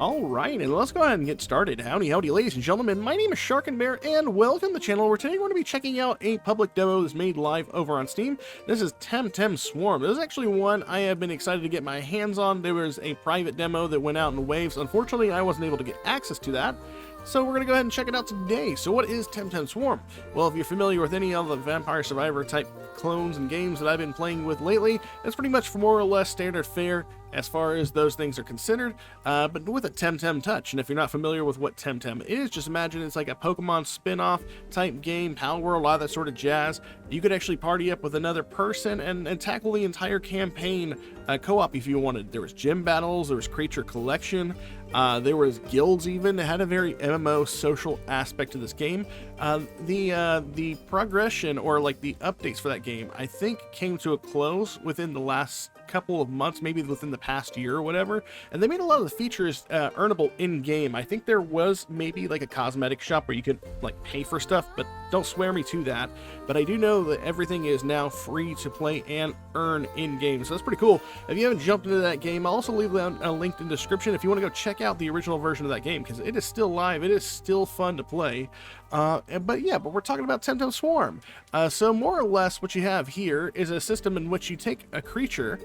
Alright, and let's go ahead and get started. Howdy, howdy, ladies and gentlemen. My name is Sharkinbear, and welcome to the channel where today we're going to be checking out a public demo that's made live over on Steam. This is Temtem Swarm. This is actually one I have been excited to get my hands on. There was a private demo that went out in waves. Unfortunately, I wasn't able to get access to that. So we're going to go ahead and check it out today. So what is Temtem Swarm? Well, if you're familiar with any of the Vampire Survivor type clones and games that I've been playing with lately, it's pretty much more or less standard fare as far as those things are considered, but with a Temtem touch. And if you're not familiar with what Temtem is, just imagine it's like a Pokemon spin-off type game, Power World, a lot of that sort of jazz. You could actually party up with another person and tackle the entire campaign co-op if you wanted. There was gym battles, there was creature collection, there was guilds even. It had a very MMO social aspect to this game. The progression, or like the updates for that game, I think came to a close within the last couple of months, maybe within the past year or whatever, and they made a lot of the features earnable in game. I think there was maybe like a cosmetic shop where you could like pay for stuff, but don't swear me to that. But I do know that everything is now free to play and earn in game, so that's pretty cool. If you haven't jumped into that game, I'll also leave down a link in the description if you want to go check out the original version of that game, because it is still live, it is still fun to play. But we're talking about Temtem Swarm. So more or less what you have here is a system in which you take a creature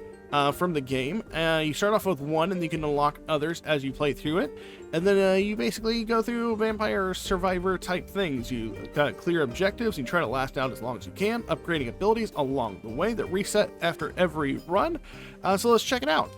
from the game. You start off with one, and you can unlock others as you play through it. And then you basically go through Vampire Survivor type things. You got clear objectives, you try to last out as long as you can, upgrading abilities along the way that reset after every run. So let's check it out.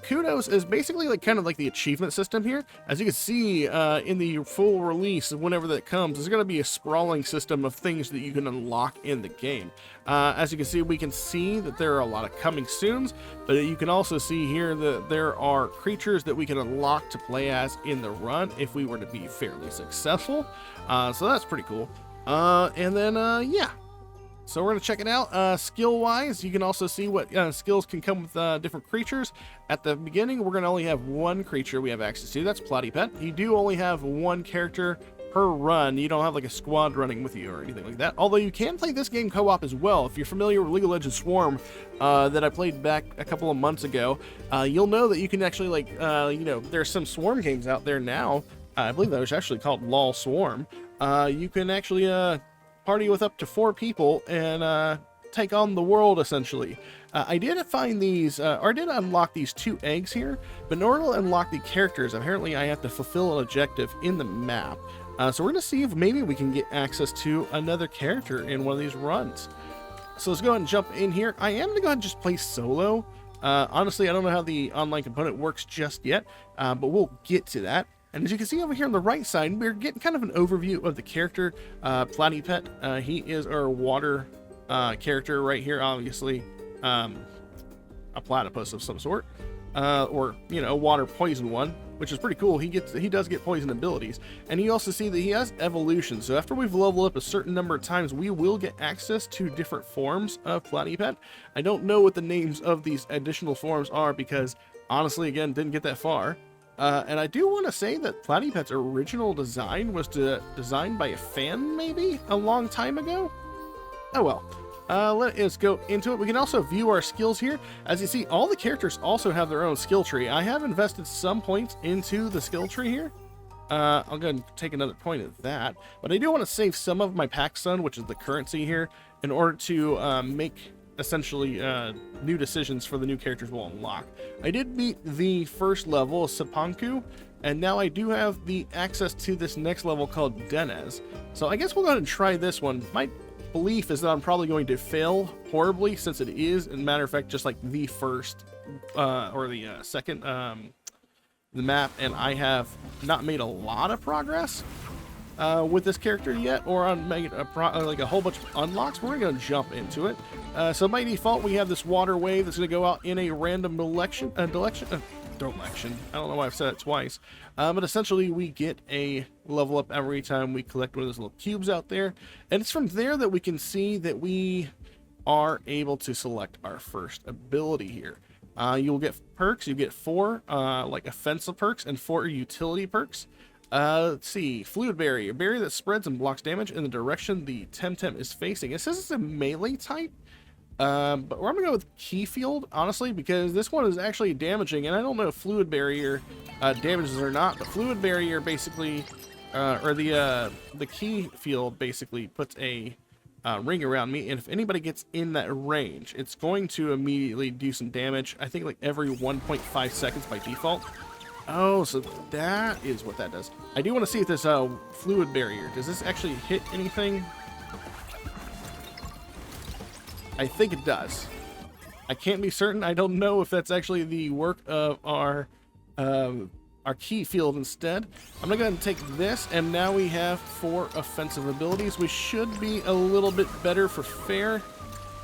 Kudos is basically like kind of like the achievement system here. As you can see in the full release, whenever that comes, there's going to be a sprawling system of things that you can unlock in the game. As you can see, we can see that there are a lot of coming soons, but you can also see here that there are creatures that we can unlock to play as in the run if we were to be fairly successful. So that's pretty cool. So we're going to check it out. Skill-wise, you can also see what skills can come with different creatures. At the beginning, we're going to only have one creature we have access to. That's Platypet. You do only have one character per run. You don't have like a squad running with you or anything like that. Although you can play this game co-op as well. If you're familiar with League of Legends Swarm that I played back a couple of months ago, you'll know that you can actually there's some Swarm games out there now. I believe that was actually called LOL Swarm. You can actually party with up to 4 people and take on the world, essentially. I did find these, or I did unlock these 2 eggs here, but in order to unlock the characters, apparently I have to fulfill an objective in the map. So we're going to see if maybe we can get access to another character in one of these runs. So let's go ahead and jump in here. I am going to go ahead and just play solo. Honestly, I don't know how the online component works just yet, but we'll get to that. And as you can see over here on the right side, we're getting kind of an overview of the character, Platypet. He is our water character right here, obviously a platypus of some sort, or a water poison one, which is pretty cool. He does get poison abilities, and you also see that he has evolution. So after we've leveled up a certain number of times, we will get access to different forms of Platypet. I don't know what the names of these additional forms are because honestly, again, didn't get that far. And I do want to say that Platypet's original design was designed by a fan, maybe, a long time ago? Oh well. Let us go into it. We can also view our skills here. As you see, all the characters also have their own skill tree. I have invested some points into the skill tree here. I'll go ahead and take another point of that. But I do want to save some of my Pack Sun, which is the currency here, in order to make essentially new decisions for the new characters we'll unlock. I did beat the first level, Sapanku, and now I do have the access to this next level called Denez. So I guess we'll go ahead and try this one. My belief is that I'm probably going to fail horribly, since it is, as a matter of fact, just like the first or the second the map, and I have not made a lot of progress with this character yet, or on making like a whole bunch of unlocks. We're going to jump into it. So by default, we have this water wave that's going to go out in a random direction. I don't know why I've said it twice. But essentially, we get a level up every time we collect one of those little cubes out there. And it's from there that we can see that we are able to select our first ability here. You'll get perks. You get 4 like offensive perks and 4 utility perks. Let's see. Fluid Berry, a berry that spreads and blocks damage in the direction the Temtem is facing. It says it's a melee type. But we're gonna go with Key Field, honestly, because this one is actually damaging, and I don't know if Fluid Barrier damages or not, but Fluid Barrier basically, or the Key Field basically puts a ring around me, and if anybody gets in that range, it's going to immediately do some damage. I think like every 1.5 seconds by default. Oh, so that is what that does. I do want to see if this Fluid Barrier, does this actually hit anything? I think it does. I can't be certain. I don't know if that's actually the work of our Key Field instead. I'm gonna go ahead and take this, and now we have 4 offensive abilities. We should be a little bit better for fair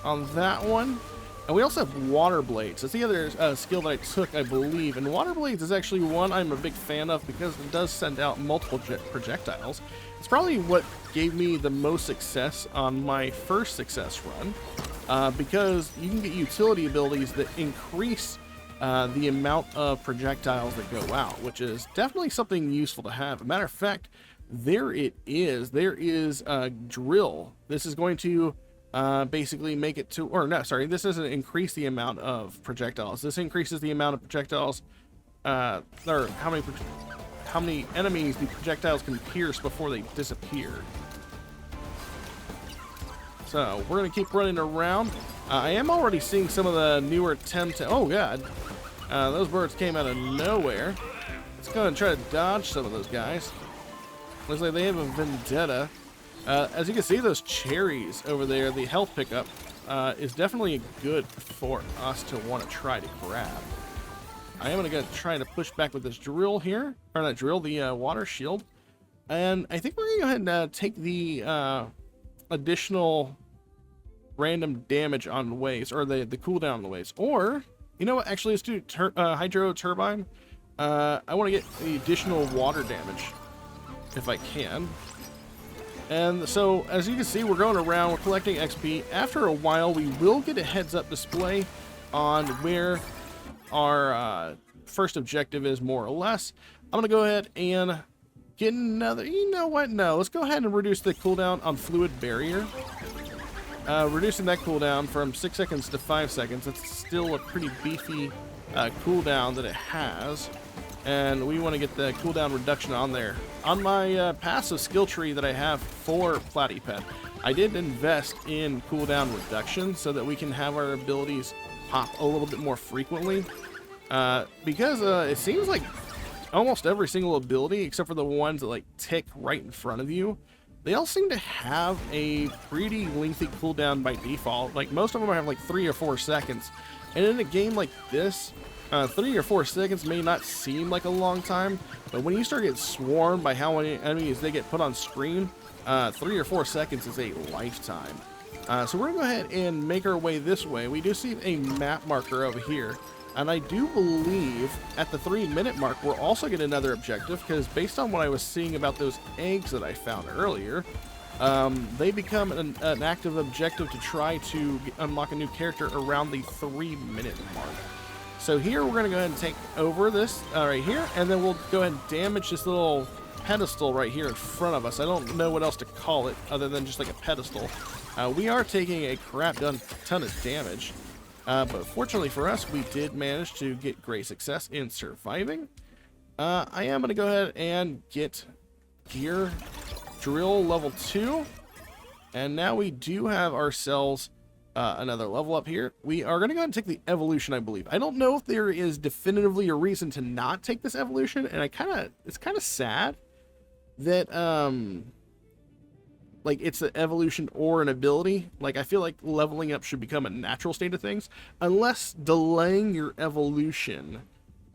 on that one. And we also have Water Blades. That's the other skill that I took, I believe. And Water Blades is actually one I'm a big fan of because it does send out multiple projectiles. It's probably what gave me the most success on my first success run, because you can get utility abilities that increase the amount of projectiles that go out, which is definitely something useful to have. As a matter of fact, there it is. There is a Drill. This is going to basically make it to, or no, sorry, this doesn't increase the amount of projectiles. This increases the amount of projectiles, or how many enemies the projectiles can pierce before they disappear. So we're gonna keep running around. I am already seeing some of the newer Temtem. Oh god, those birds came out of nowhere. Let's go and try to dodge some of those guys. Looks like they have a vendetta. As you can see, those cherries over there, the health pickup, is definitely good for us to want to try to grab. I am going to try to push back with this drill here, or not drill, the water shield. And I think we're going to go ahead and take the additional random damage on waves, or the cooldown on the waves. Or, you know what, actually let's do Hydro Turbine. I want to get the additional water damage, if I can. And so, as you can see, we're going around, we're collecting XP. After a while, we will get a heads-up display on where our first objective is, more or less. I'm going to go ahead and get another... You know what? No, let's go ahead and reduce the cooldown on Fluid Barrier. Reducing that cooldown from 6 seconds to 5 seconds. That's still a pretty beefy cooldown that it has. And we want to get the cooldown reduction on there. On my passive skill tree that I have for Platypet, I did invest in cooldown reduction so that we can have our abilities pop a little bit more frequently. Because it seems like almost every single ability, except for the ones that like tick right in front of you, they all seem to have a pretty lengthy cooldown by default. Like most of them have like 3 or 4 seconds. And in a game like this, 3 or 4 seconds may not seem like a long time, but when you start getting swarmed by how many enemies they get put on screen, 3 or 4 seconds is a lifetime. So we're going to go ahead and make our way this way. We do see a map marker over here, and I do believe at the 3-minute mark we're also getting another objective, because based on what I was seeing about those eggs that I found earlier, they become an active objective to try to unlock a new character around the 3-minute mark. So here we're going to go ahead and take over this right here, and then we'll go ahead and damage this little pedestal right here in front of us. I don't know what else to call it other than just like a pedestal. We are taking a crap ton of damage, but fortunately for us, we did manage to get great success in surviving. I am going to go ahead and get gear drill level 2, and now we do have ourselves another level up here. We are going to go ahead and take the evolution, I believe. I don't know if there is definitively a reason to not take this evolution, and it's kind of sad that like it's an evolution or an ability. Like I feel like leveling up should become a natural state of things, unless delaying your evolution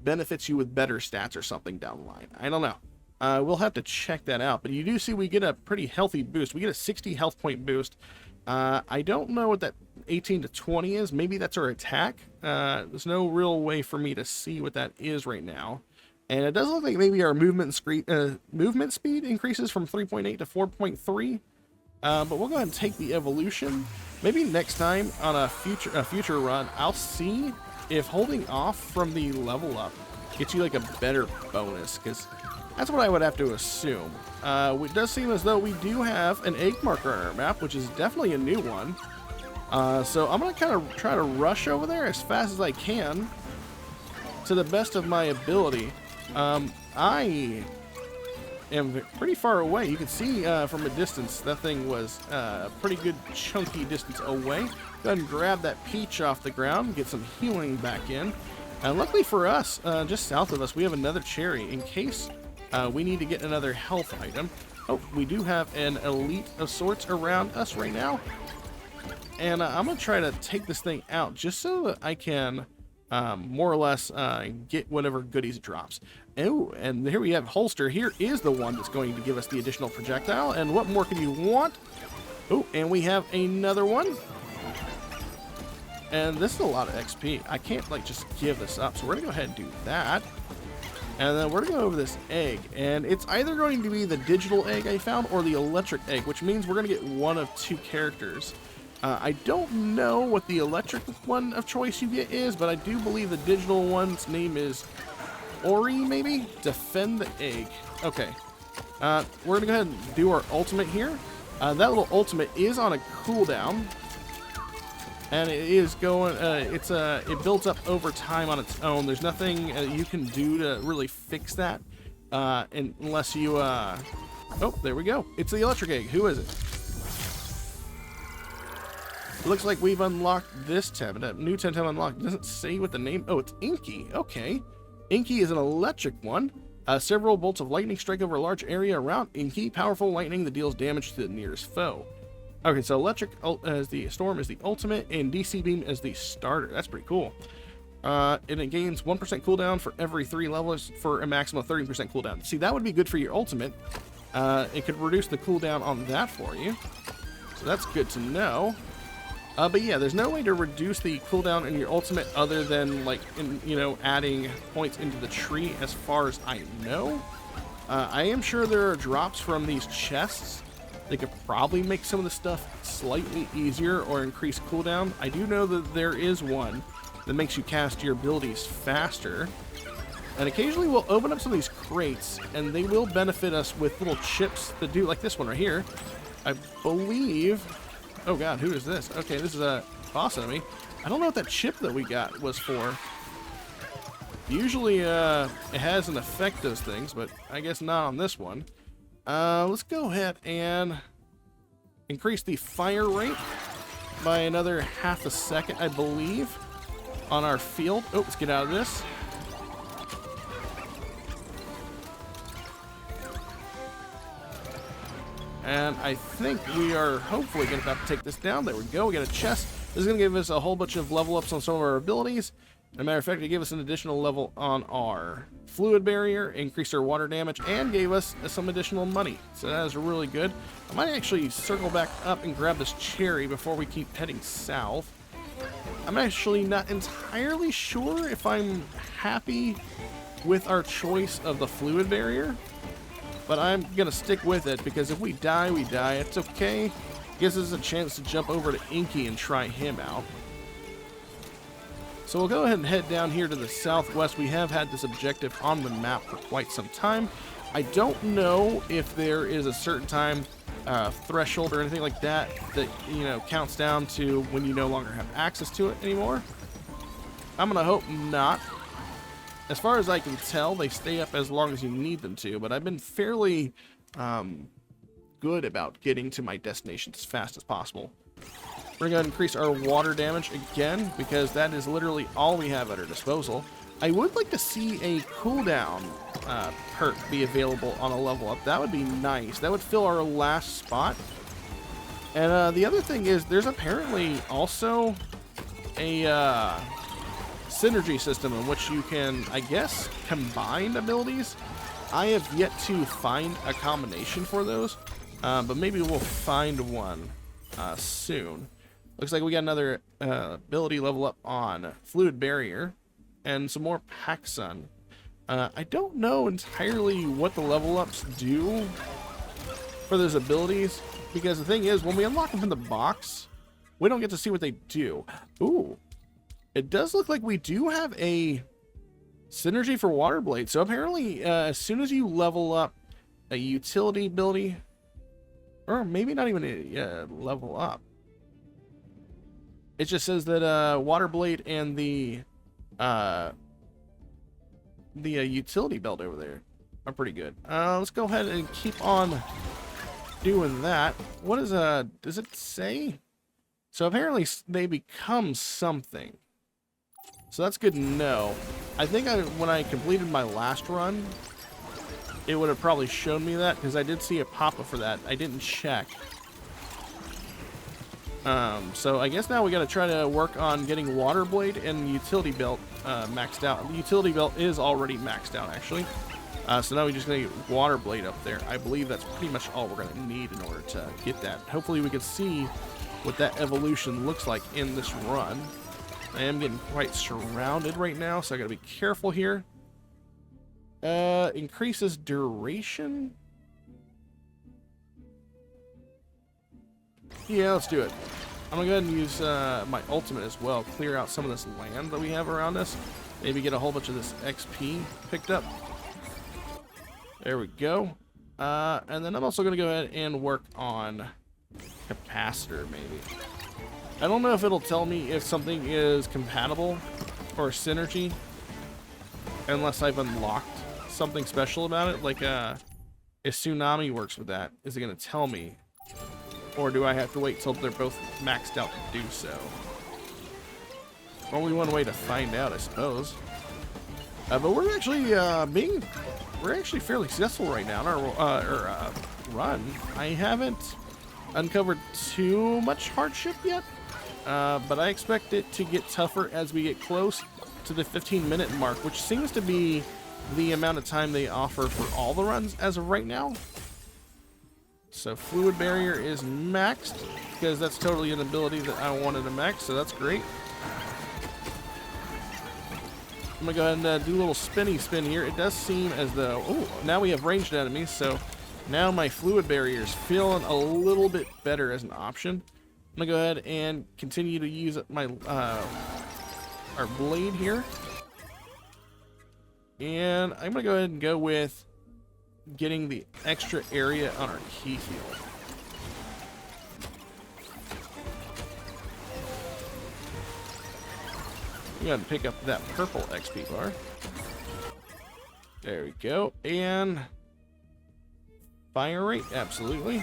benefits you with better stats or something down the line. I don't know. We'll have to check that out, but you do see we get a pretty healthy boost. We get a 60 health point boost. I don't know what that 18 to 20 is. Maybe that's our attack. There's no real way for me to see what that is right now. And it does look like maybe our movement speed increases from 3.8 to 4.3. But we'll go ahead and take the evolution. Maybe next time on a future run, I'll see if holding off from the level up gets you like a better bonus, because that's what I would have to assume. It does seem as though we do have an egg marker on our map, which is definitely a new one. So I'm going to kind of try to rush over there as fast as I can to the best of my ability. I am pretty far away. You can see from a distance that thing was a pretty good chunky distance away. Go ahead and grab that peach off the ground, get some healing back in. And luckily for us, just south of us, we have another cherry in case we need to get another health item. Oh, we do have an elite of sorts around us right now. And I'm going to try to take this thing out just so that I can more or less get whatever goodies it drops. Oh, and here we have Holster. Here is the one that's going to give us the additional projectile. And what more can you want? Oh, and we have another one. And this is a lot of XP. I can't, like, just give this up. So we're going to go ahead and do that. And then we're going to go over this egg. And it's either going to be the digital egg I found or the electric egg, which means we're going to get one of two characters. I don't know what the electric one of choice you get is, but I do believe the digital one's name is Ori, maybe? Defend the egg. Okay. We're going to go ahead and do our ultimate here. That little ultimate is on a cooldown. And it is going, it builds up over time on its own. There's nothing you can do to really fix that unless you, oh, there we go. It's the electric egg. Who is it? It looks like we've unlocked this Temtem. New Temtem unlocked. It doesn't say what the name, oh, it's Inky. Okay. Inky is an electric one. Several bolts of lightning strike over a large area around Inky. Powerful lightning that deals damage to the nearest foe. Okay, so electric as the storm is the ultimate, and DC beam as the starter. That's pretty cool. And it gains 1% cooldown for every 3 levels for a maximum of 30% cooldown. See, that would be good for your ultimate. It could reduce the cooldown on that for you. So that's good to know. But yeah, there's no way to reduce the cooldown in your ultimate other than, like, adding points into the tree as far as I know. I am sure there are drops from these chests. They could probably make some of the stuff slightly easier or increase cooldown. I do know that there is one that makes you cast your abilities faster. And occasionally we'll open up some of these crates, and they will benefit us with little chips that do, like this one right here. I believe... Oh god, who is this? Okay, this is a boss enemy. I don't know what that chip that we got was for. Usually it has an effect, those things, but I guess not on this one. Let's go ahead and increase the fire rate by another half a second, I believe, on our field. Oh, let's get out of this. And I think we are hopefully going to have to take this down. There we go. We got a chest. This is going to give us a whole bunch of level ups on some of our abilities. As a matter of fact, it gave us an additional level on our fluid barrier, increased our water damage, and gave us some additional money. So that is really good. I might actually circle back up and grab this cherry before we keep heading south. I'm actually not entirely sure if I'm happy with our choice of the fluid barrier, but I'm going to stick with it because if we die, we die. It's okay. Gives us a chance to jump over to Inky and try him out. So we'll go ahead and head down here to the southwest. We have had this objective on the map for quite some time. I don't know if there is a certain time threshold or anything like that that, counts down to when you no longer have access to it anymore. I'm going to hope not. As far as I can tell, they stay up as long as you need them to, but I've been fairly good about getting to my destination as fast as possible. We're going to increase our water damage again, because that is literally all we have at our disposal. I would like to see a cooldown perk be available on a level up. That would be nice. That would fill our last spot. And the other thing is, there's apparently also a synergy system in which you can, I guess, combine abilities. I have yet to find a combination for those, but maybe we'll find one soon. Looks like we got another ability level up on Fluid Barrier and some more Pack Sun. I don't know entirely what the level ups do for those abilities, because the thing is, when we unlock them in the box, we don't get to see what they do. Ooh, it does look like we do have a synergy for Water Blade. So apparently, as soon as you level up a utility ability, or maybe not even a level up, It just says that water blade and the utility belt over there are pretty good. Let's go ahead and keep on doing that. What is does it say? So apparently they become something. So that's good to know. I think when I completed my last run, it would have probably shown me that, because I did see a pop-up for that. I didn't check. So I guess now we got to try to work on getting water blade and utility belt maxed out. The utility belt is already maxed out, actually. So now we just gonna get water blade up there. I believe that's pretty much all we're gonna need in order to get that. Hopefully we can see what that evolution looks like in this run. I am getting quite surrounded right now, so I gotta be careful here. Increases duration. Yeah, let's do it. I'm gonna go ahead and use my ultimate as well. Clear out some of this land that we have around us. Maybe get a whole bunch of this XP picked up. There we go. And then I'm also gonna go ahead and work on capacitor, maybe. I don't know if it'll tell me if something is compatible or synergy unless I've unlocked something special about it, like if Tsunami works with that. Is it gonna tell me? Or do I have to wait till they're both maxed out to do so? Only one way to find out, I suppose. But we're actually we're actually fairly successful right now in our run. I haven't uncovered too much hardship yet, but I expect it to get tougher as we get close to the 15-minute mark, which seems to be the amount of time they offer for all the runs as of right now. So fluid barrier is maxed, because that's totally an ability that I wanted to max, so that's great. I'm gonna go ahead and do a little spinny spin here. It does seem as though, oh, now we have ranged enemies, so now my fluid barrier is feeling a little bit better as an option. I'm gonna go ahead and continue to use my our blade here, and I'm gonna go ahead and go with getting the extra area on our key field. We gotta pick up that purple XP bar. There we go. And fire rate, absolutely.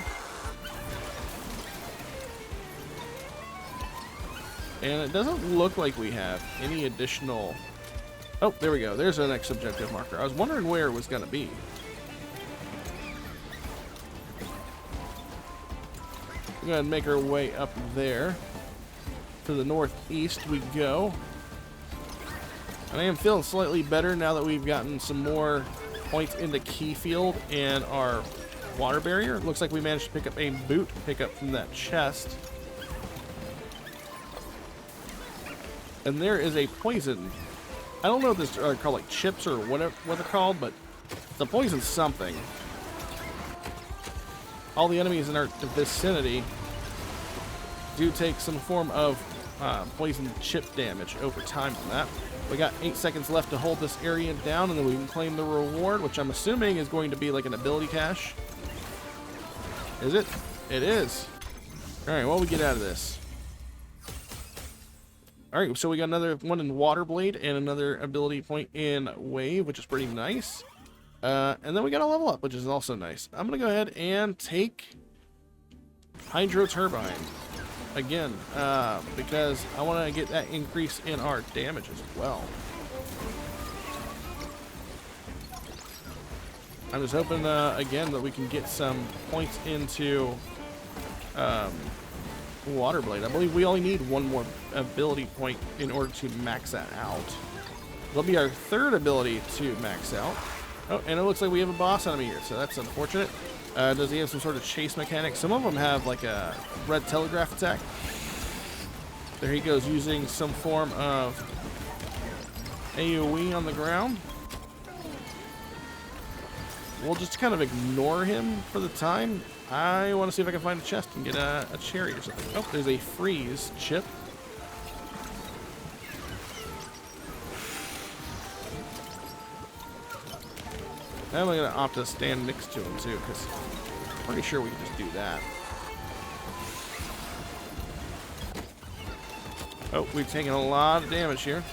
And it doesn't look like we have any additional... Oh, there we go. There's our next objective marker. I was wondering where it was gonna be. We're gonna make our way up there. To the northeast we go. And I am feeling slightly better now that we've gotten some more points in the key field and our water barrier. Looks like we managed to pick up a boot pickup from that chest. And there is a poison. I don't know if this are called like chips or whatever what they're called, but it's a poison something. All the enemies in our vicinity do take some form of poison chip damage over time on that. We got 8 seconds left to hold this area down, and then we can claim the reward, which I'm assuming is going to be like an ability cache. Is it? It is. Alright, what do we get out of this? Alright, so we got another one in Water Blade and another ability point in Wave, which is pretty nice. And then we got a level up, which is also nice. I'm going to go ahead and take Hydro Turbine. Again, because I want to get that increase in our damage as well. I'm just hoping, again, that we can get some points into Water Blade. I believe we only need one more ability point in order to max that out. It'll be our third ability to max out. Oh, and it looks like we have a boss enemy here, so that's unfortunate. Does he have some sort of chase mechanic? Some of them have like a red telegraph attack. There he goes, using some form of AoE on the ground. We'll just kind of ignore him for the time. I want to see if I can find a chest and get a cherry or something. Oh, there's a freeze chip. I'm going to opt to stand next to him, too, because I'm pretty sure we can just do that. Oh, we've taken a lot of damage here.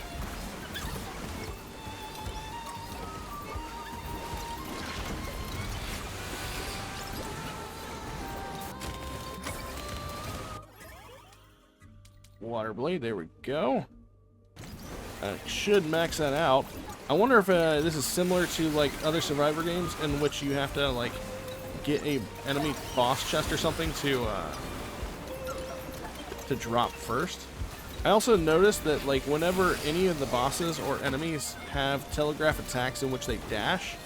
Water blade, there we go. Should max that out. I wonder if this is similar to like other Survivor games in which you have to like get a enemy boss chest or something to drop first. I also noticed that like whenever any of the bosses or enemies have telegraph attacks in which they dash,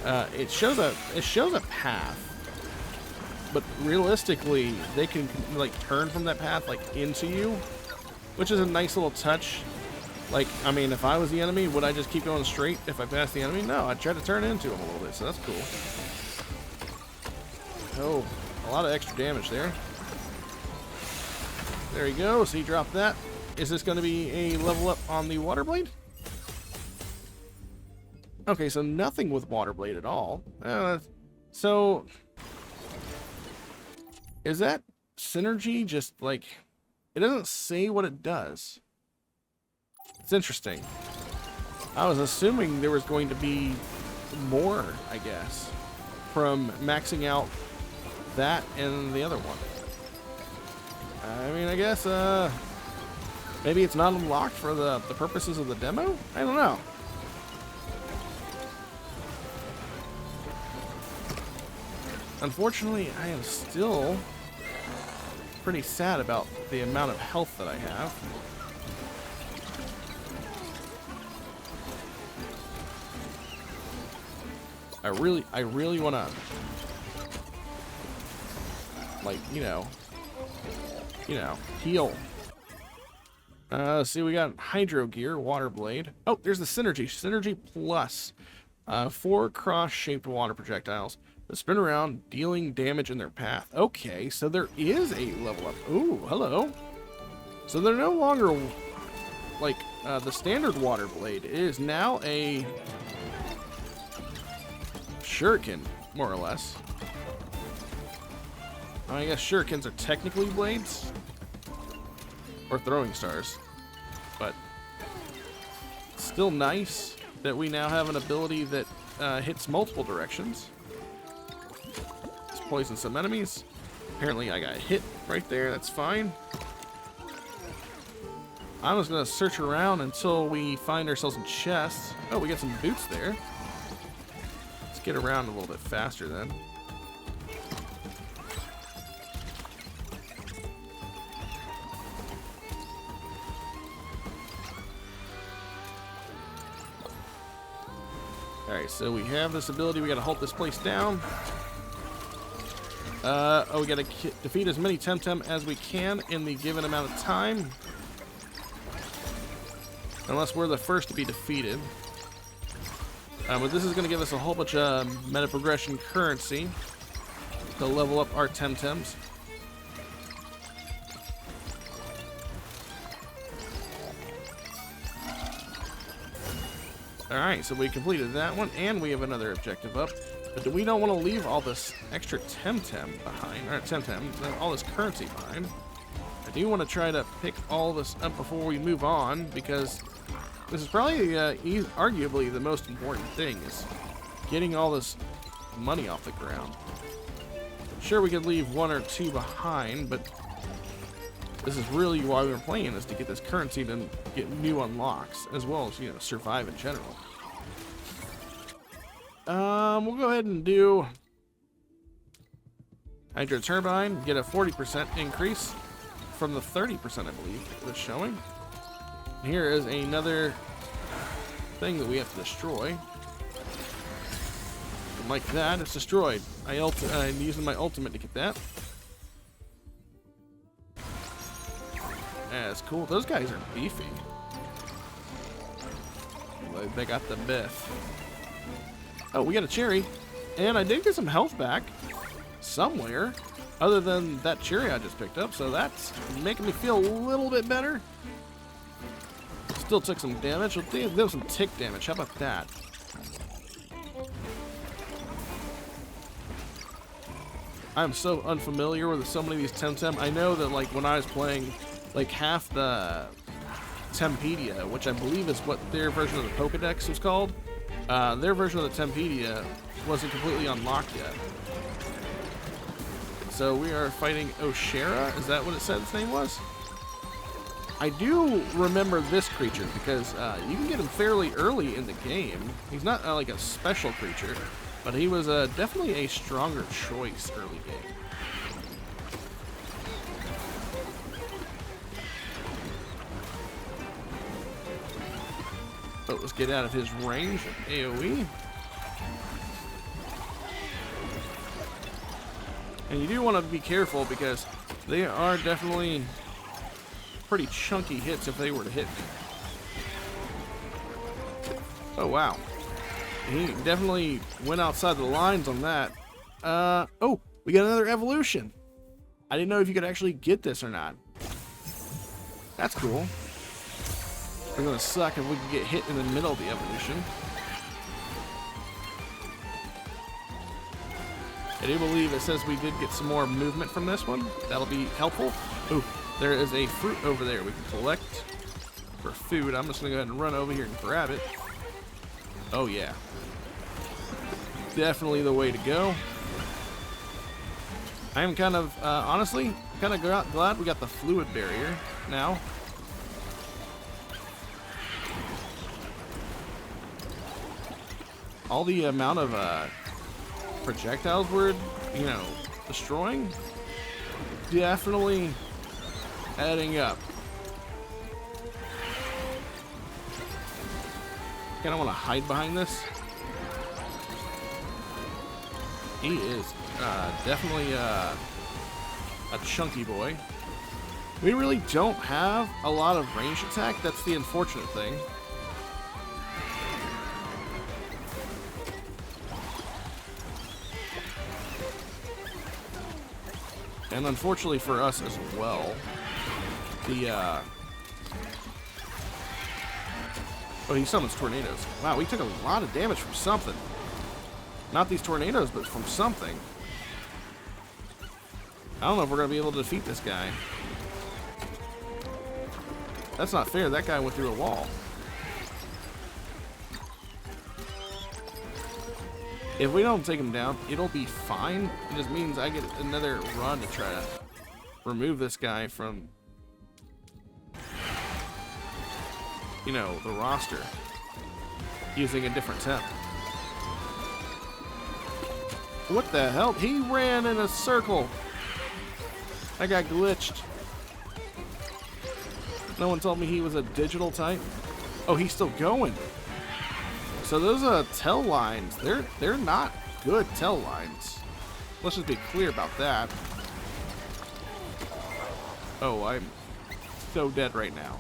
it shows a path. But realistically, they can like turn from that path like into you, which is a nice little touch. Like, I mean, if I was the enemy, would I just keep going straight if I passed the enemy? No, I'd try to turn into him a little bit, so that's cool. Oh, a lot of extra damage there. There you go, so he dropped that. Is this going to be a level up on the water blade? Okay, so nothing with water blade at all. So... is that synergy just like... it doesn't say what it does. It's interesting. I was assuming there was going to be more, I guess, from maxing out that and the other one. I mean, I guess, maybe it's not unlocked for the purposes of the demo? I don't know. Unfortunately, I am still pretty sad about the amount of health that I have. I really want to, like, you know, heal. See, we got Hydro Gear, Water Blade. Oh, there's the Synergy. Synergy Plus. 4 cross-shaped water projectiles that spin around, dealing damage in their path. Okay, so there is a level up. Ooh, hello. So they're no longer, like, the standard Water Blade. It is now a shuriken, more or less. I guess shurikens are technically blades. Or throwing stars. But still nice that we now have an ability that hits multiple directions. Let's poison some enemies. Apparently I got hit right there. That's fine. I'm just going to search around until we find ourselves in chests. Oh, we got some boots there. Let's get around a little bit faster then. Alright, so we have this ability. We gotta hold this place down. We gotta defeat as many Temtem as we can in the given amount of time. Unless we're the first to be defeated. But this is gonna give us a whole bunch of meta progression currency to level up our Temtems. Alright, so we completed that one, and we have another objective up. But we don't want to leave all this extra Temtem behind, or Temtem, all this currency behind. I do want to try to pick all this up before we move on, because this is probably, arguably, the most important thing, is getting all this money off the ground. Sure, we could leave 1 or 2 behind, but this is really why we were playing, is to get this currency to get new unlocks, as well as, you know, survive in general. We'll go ahead and do Hydro Turbine, get a 40% increase from the 30%, I believe, that's showing. Here is another thing that we have to destroy. And like that, it's destroyed. I'm using my ultimate to get that. That's cool. Those guys are beefy. They got the biff. Oh, we got a cherry. And I did get some health back somewhere other than that cherry I just picked up. So that's making me feel a little bit better. Still took some damage. There was some tick damage. How about that? I'm so unfamiliar with so many of these Temtem. I know that, like, when I was playing, like, half the Tempedia, which I believe is what their version of the Pokedex is called. Their version of the Tempedia wasn't completely unlocked yet. So we are fighting Oshera. Is that what it said its name was? I do remember this creature because you can get him fairly early in the game. He's not like a special creature, but he was definitely a stronger choice early game. But let's get out of his range of AoE. And you do want to be careful because they are definitely pretty chunky hits if they were to hit me. Oh, wow. He definitely went outside the lines on that. Oh, we got another evolution. I didn't know if you could actually get this or not. That's cool. It's gonna suck if we could get hit in the middle of the evolution. I do believe it says we did get some more movement from this one. That'll be helpful. Ooh, there is a fruit over there we can collect for food. I'm just gonna go ahead and run over here and grab it. Oh yeah. Definitely the way to go. I am kind of, honestly, kind of glad we got the fluid barrier now. All the amount of projectiles we're, you know, destroying, definitely adding up. Kind of want to hide behind this. He is definitely a chunky boy. We really don't have a lot of range attack. That's the unfortunate thing. And unfortunately for us as well, the oh, he summons tornadoes. Wow, we took a lot of damage from something. Not these tornadoes, but from something. I don't know if we're gonna be able to defeat this guy. That's not fair. That guy went through a wall. If we don't take him down, it'll be fine. It just means I get another run to try to remove this guy from, you know, the roster using a different temp. What the hell? He ran in a circle. I got glitched. No one told me he was a digital type. Oh, he's still going. So those tail lines, they're not good tail lines. Let's just be clear about that. Oh, I'm so dead right now.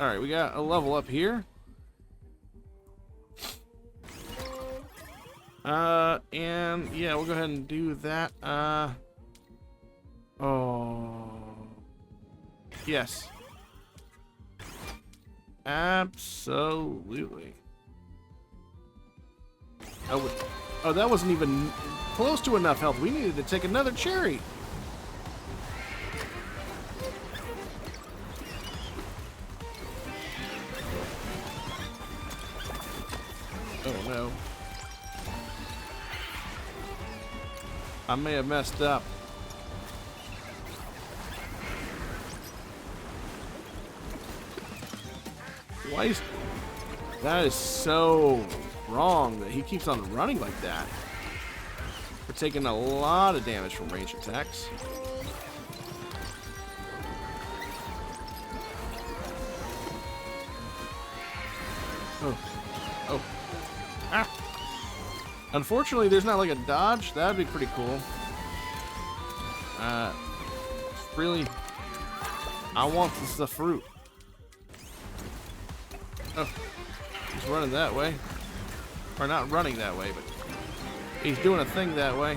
Alright, we got a level up here. And yeah, we'll go ahead and do that. Oh. Yes. Absolutely. Oh, that wasn't even close to enough health. We needed to take another cherry. Oh no. I may have messed up. Why is that is so wrong that he keeps on running like that. We're taking a lot of damage from range attacks. Oh. Oh. Ah. Unfortunately, there's not like a dodge. That'd be pretty cool. Really, I want the fruit. Oh, he's running that way. Or not running that way, but he's doing a thing that way.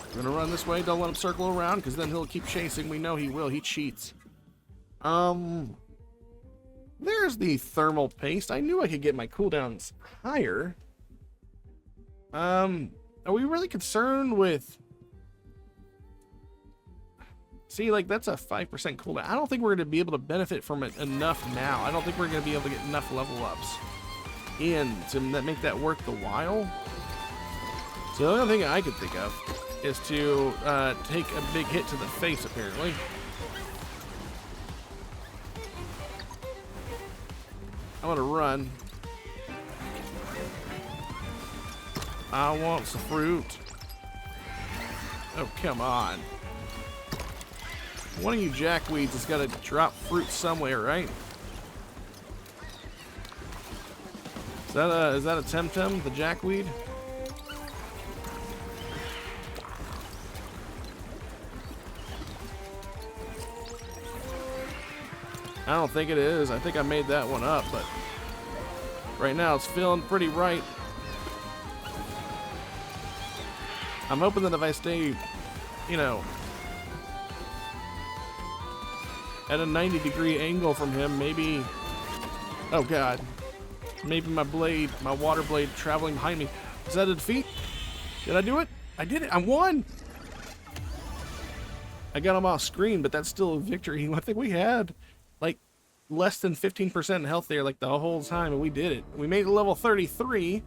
We're gonna run this way, don't let him circle around, because then he'll keep chasing. We know he will, he cheats. there's the thermal paste. I knew I could get my cooldowns higher. Are we really concerned with... See, like, that's a 5% cooldown. I don't think we're going to be able to benefit from it enough now. I don't think we're going to be able to get enough level ups in to make that worth the while. So the only thing I could think of is to take a big hit to the face, apparently. I'm going to run. I want some fruit. Oh, come on. One of you jackweeds has got to drop fruit somewhere, right? Is that a Temtem, the jackweed? I don't think it is. I think I made that one up, but right now it's feeling pretty right. I'm hoping that if I stay, you know, at a 90-degree angle from him, maybe... Oh, God. Maybe my blade, my water blade traveling behind me. Is that a defeat? Did I do it? I did it. I won! I got him off screen, but that's still a victory. I think we had, like, less than 15% health there, like, the whole time, and we did it. We made it level 33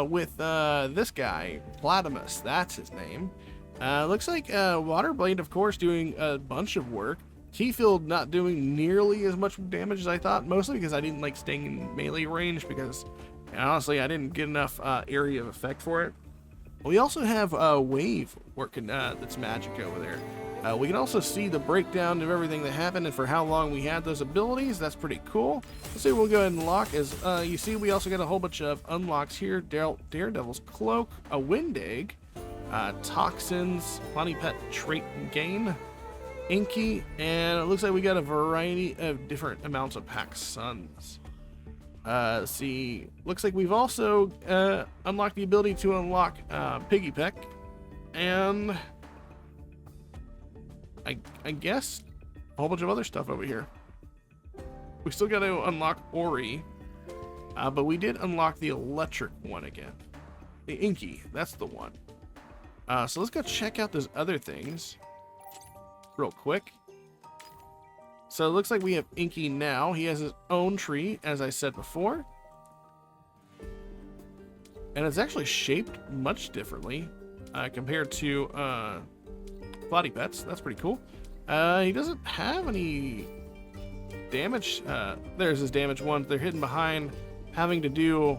with this guy, Platimus. That's his name. Looks like water blade, of course, doing a bunch of work. Keyfield not doing nearly as much damage as I thought, mostly because I didn't like staying in melee range, because honestly I didn't get enough area of effect for it. We also have wave working that's magic over there. We can also see the breakdown of everything that happened and for how long we had those abilities. That's pretty cool. Let's see, we'll go ahead and unlock. As you see, we also got a whole bunch of unlocks here. Daredevil's Cloak, a Wind Egg, Toxins, Funny Pet Trait Gain, Inky, and it looks like we got a variety of different amounts of Pack Suns. See, looks like we've also unlocked the ability to unlock Piggy Peck, and I guess a whole bunch of other stuff over here. We still got to unlock Ori, but we did unlock the electric one again. The Inky, that's the one. So let's go check out those other things real quick. So it looks like we have Inky now. He has his own tree, as I said before. And it's actually shaped much differently compared to Plotty Pets. That's pretty cool. He doesn't have any damage. There's his damage ones. They're hidden behind having to do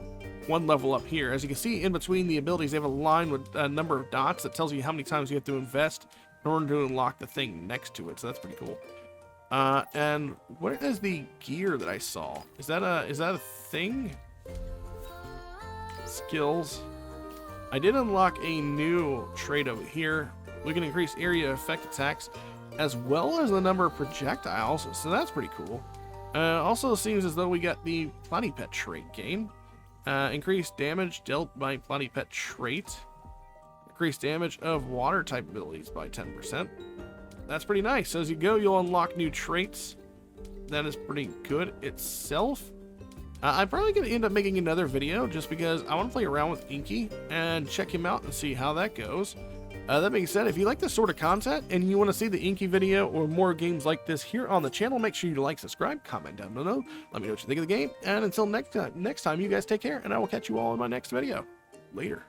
one level up here. As you can see, in between the abilities, they have a line with a number of dots that tells you how many times you have to invest in order to unlock the thing next to it. So that's pretty cool. And what is the gear that I saw? Is that a thing? Skills. I did unlock a new trait over here. We can increase area effect attacks as well as the number of projectiles, so that's pretty cool. Also seems as though we got the Plotty Pet trait gain. Increased damage dealt by Plotty Pet trait. Increased damage of water type abilities by 10%. That's pretty nice. So as you go, you'll unlock new traits. That is pretty good itself. I'm probably going to end up making another video just because I want to play around with Inky and check him out and see how that goes. That being said, if you like this sort of content and you want to see the Inky video or more games like this here on the channel, make sure you like, subscribe, comment down below. Let me know what you think of the game. And until next time, you guys take care, and I will catch you all in my next video. Later.